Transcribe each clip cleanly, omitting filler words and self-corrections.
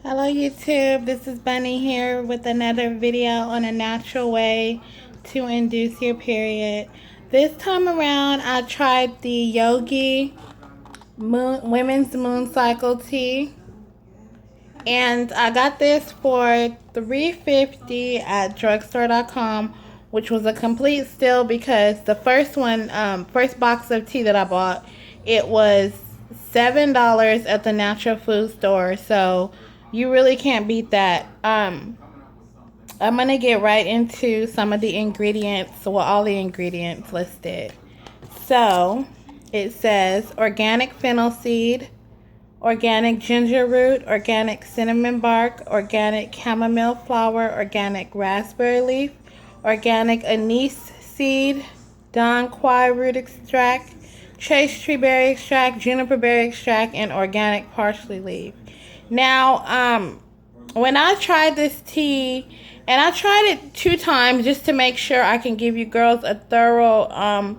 Hello YouTube, this is Bunny here with another video on a natural way to induce your period. This time around I tried the Yogi Women's Moon Cycle Tea, and I got this for $3.50 at drugstore.com, which was a complete steal because the first box of tea that I bought, it was $7 at the natural food store. So you really can't beat that. I'm gonna get right into some of the ingredients. Well, all the ingredients listed. So it says organic fennel seed, organic ginger root, organic cinnamon bark, organic chamomile flower, organic raspberry leaf, organic anise seed, Don Quai root extract, chaste tree berry extract, juniper berry extract, and organic parsley leaf. Now, when I tried this tea, and I tried it 2 times just to make sure I can give you girls a thorough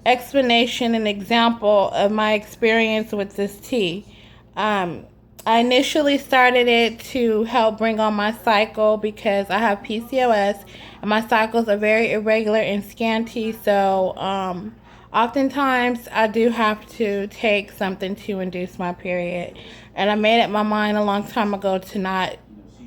explanation and example of my experience with this tea. I initially started it to help bring on my cycle because I have PCOS and my cycles are very irregular and scanty. So oftentimes I do have to take something to induce my period. And I made up my mind a long time ago to not,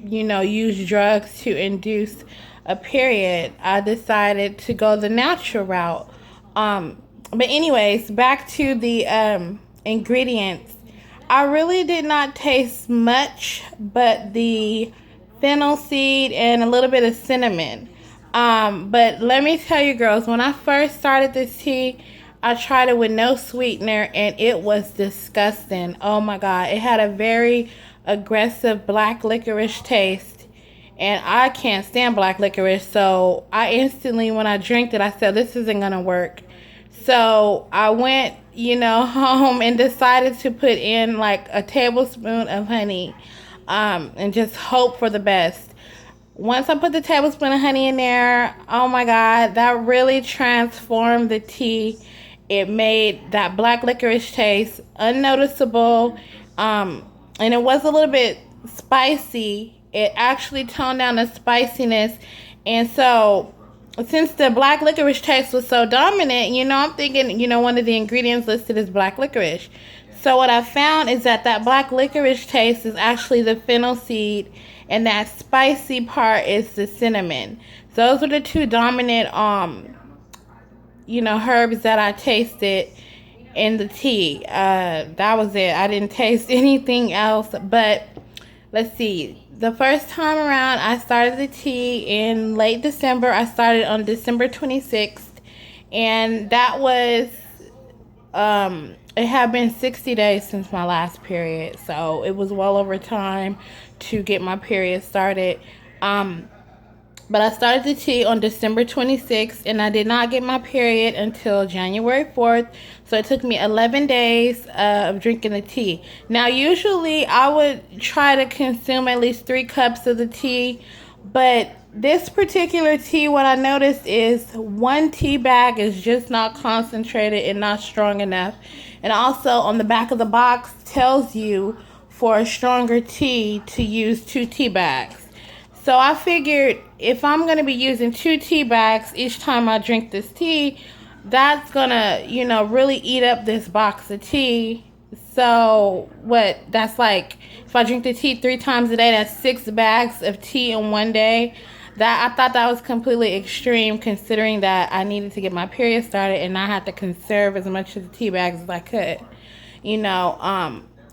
use drugs to induce a period. I decided to go the natural route. But anyways, back to the ingredients. I really did not taste much but the fennel seed and a little bit of cinnamon. But let me tell you girls, when I first started this tea, I tried it with no sweetener and it was disgusting. Oh my God. It had a very aggressive black licorice taste. And I can't stand black licorice. So I instantly, when I drank it, I said, this isn't going to work. So I went, home and decided to put in like a tablespoon of honey and just hope for the best. Once I put the tablespoon of honey in there, oh my God, that really transformed the tea. It made that black licorice taste unnoticeable, and it was a little bit spicy. It actually toned down the spiciness, and so since the black licorice taste was so dominant, I'm thinking, one of the ingredients listed is black licorice. So what I found is that black licorice taste is actually the fennel seed, and that spicy part is the cinnamon. Those are the two dominant herbs that I tasted in the tea. That was it. I didn't taste anything else. But let's see. The first time around, I started the tea in late December. I started on December 26th. And that was, it had been 60 days since my last period. So it was well over time to get my period started. But I started the tea on December 26th, and I did not get my period until January 4th. So it took me 11 days of drinking the tea. Now, usually I would try to consume at least 3 cups of the tea. But this particular tea, what I noticed is 1 tea bag is just not concentrated and not strong enough. And also on the back of the box tells you for a stronger tea to use 2 tea bags. So I figured if I'm going to be using 2 tea bags each time I drink this tea, that's going to, really eat up this box of tea. So that's like, if I drink the tea 3 times a day, that's 6 bags of tea in one day. That I thought that was completely extreme, considering that I needed to get my period started and I had to conserve as much of the tea bags as I could,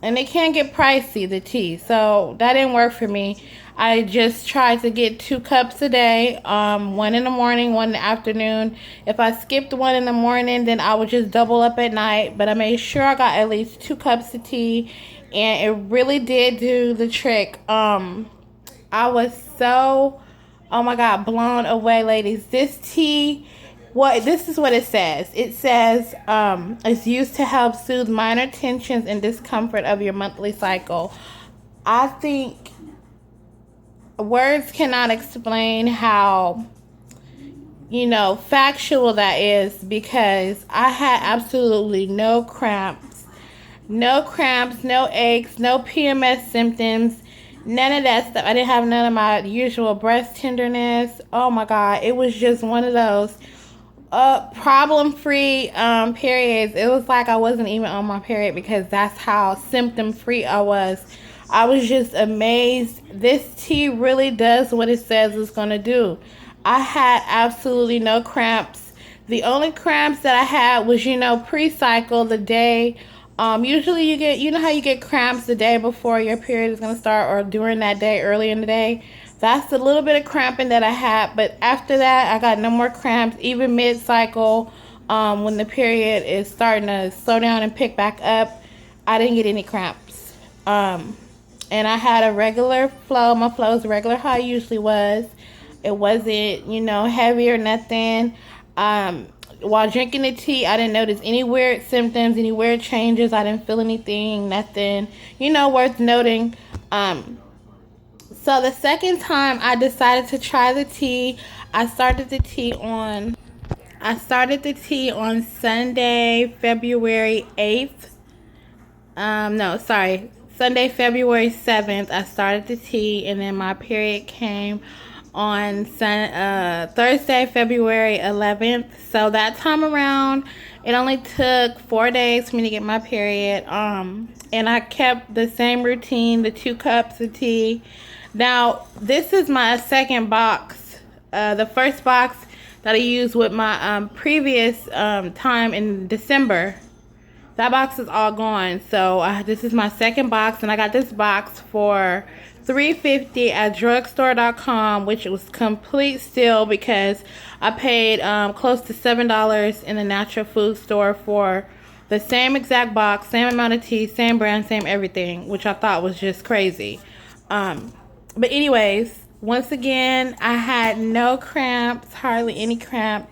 and it can get pricey, the tea. So that didn't work for me. I just tried to get 2 cups a day, 1 in the morning, 1 in the afternoon. If I skipped 1 in the morning, then I would just double up at night. But I made sure I got at least 2 cups of tea, and it really did do the trick. I was so, oh my God, blown away, ladies. This tea, this is what it says. It says it's used to help soothe minor tensions and discomfort of your monthly cycle. I think words cannot explain how, factual that is, because I had absolutely no cramps, no aches, no PMS symptoms. None of that stuff. I didn't have none of my usual breast tenderness. Oh my God. It was just one of those problem-free periods. It was like I wasn't even on my period because that's how symptom-free I was. I was just amazed. This tea really does what it says it's going to do. I had absolutely no cramps. The only cramps that I had was, pre-cycle the day. Usually you know how you get cramps the day before your period is going to start or during that day, early in the day. That's a little bit of cramping that I had, but after that, I got no more cramps, even mid-cycle, when the period is starting to slow down and pick back up, I didn't get any cramps. And I had a regular flow. My flow was regular how it usually was. It wasn't, heavy or nothing. While drinking the tea, I didn't notice any weird symptoms, any weird changes. I didn't feel anything, nothing, worth noting. So the second time I decided to try the tea, I started the tea on Sunday, February 8th. Sunday, February 7th, I started the tea, and then my period came on Thursday, February 11th. So that time around, it only took 4 days for me to get my period. And I kept the same routine, the 2 cups of tea. Now, this is my second box. The first box that I used with my previous time in December. That box is all gone. So this is my second box, and I got this box for $3.50 at drugstore.com, which was complete steal because I paid close to $7 in the natural food store for the same exact box, same amount of tea, same brand, same everything, which I thought was just crazy. But anyways, once again, I had no cramps, hardly any cramps.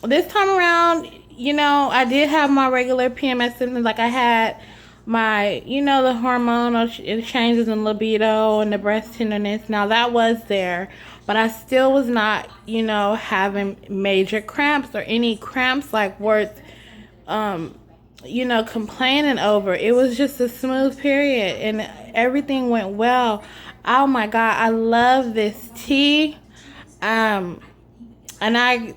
This time around, I did have my regular PMS symptoms. Like I had my, the hormonal changes in libido and the breast tenderness. Now that was there, but I still was not, having major cramps or any cramps like worth, complaining over. It was just a smooth period and everything went well. Oh my God, I love this tea. And I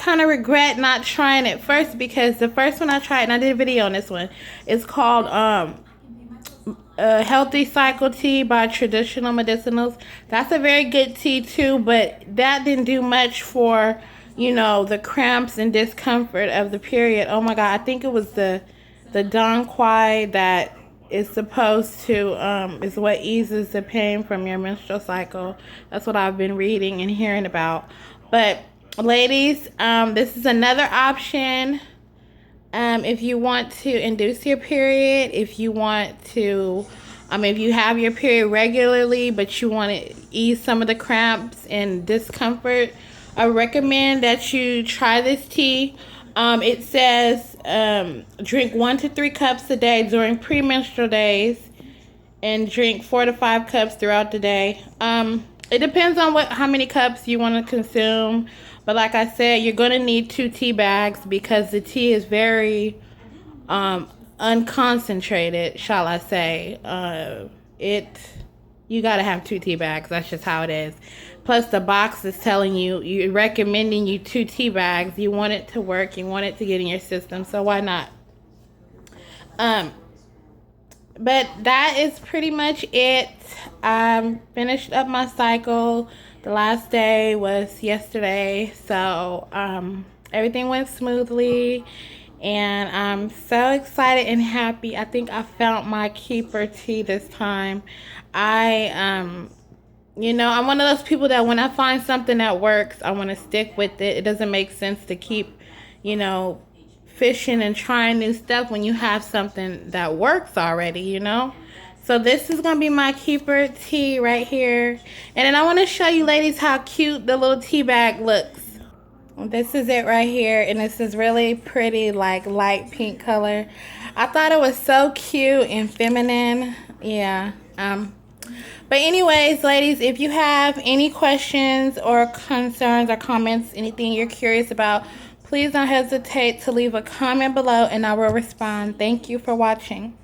kind of regret not trying it first because the first one I tried, and I did a video on this one, it's called Healthy Cycle Tea by Traditional Medicinals. That's a very good tea too, but that didn't do much for, the cramps and discomfort of the period. Oh my God, I think it was the Dong Quai that is supposed to, is what eases the pain from your menstrual cycle. That's what I've been reading and hearing about. But ladies, this is another option. If you want to induce your period, if you want to, if you have your period regularly, but you want to ease some of the cramps and discomfort, I recommend that you try this tea. It says drink 1 to 3 cups a day during premenstrual days and drink 4 to 5 cups throughout the day. It depends on how many cups you want to consume. But like I said, you're going to need 2 tea bags because the tea is very unconcentrated, shall I say. You got to have 2 tea bags. That's just how it is. Plus the box is telling you're recommending you 2 tea bags. You want it to work. You want it to get in your system. So why not? But that is pretty much it. I finished up my cycle. The last day was yesterday, so everything went smoothly, and I'm so excited and happy. I think I found my keeper tea this time. I'm one of those people that when I find something that works, I want to stick with it. It doesn't make sense to keep, fishing and trying new stuff when you have something that works already, So this is going to be my keeper tea right here. And then I want to show you ladies how cute the little tea bag looks. This is it right here. And this is really pretty, like light pink color. I thought it was so cute and feminine. Yeah. But anyways, ladies, if you have any questions or concerns or comments, anything you're curious about, please don't hesitate to leave a comment below and I will respond. Thank you for watching.